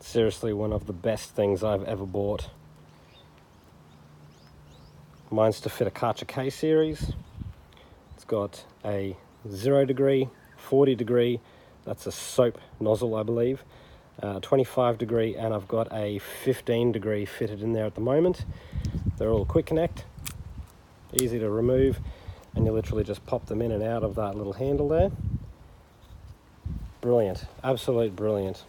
Seriously, one of the best things I've ever bought. Mine's to fit a Karcher K series. It's got a 0 degree, 40 degree, that's a soap nozzle I believe, 25 degree, and I've got a 15 degree fitted in there at the moment. They're all quick connect, easy to remove, and you literally just pop them in and out of that little handle there. Brilliant, absolute brilliant.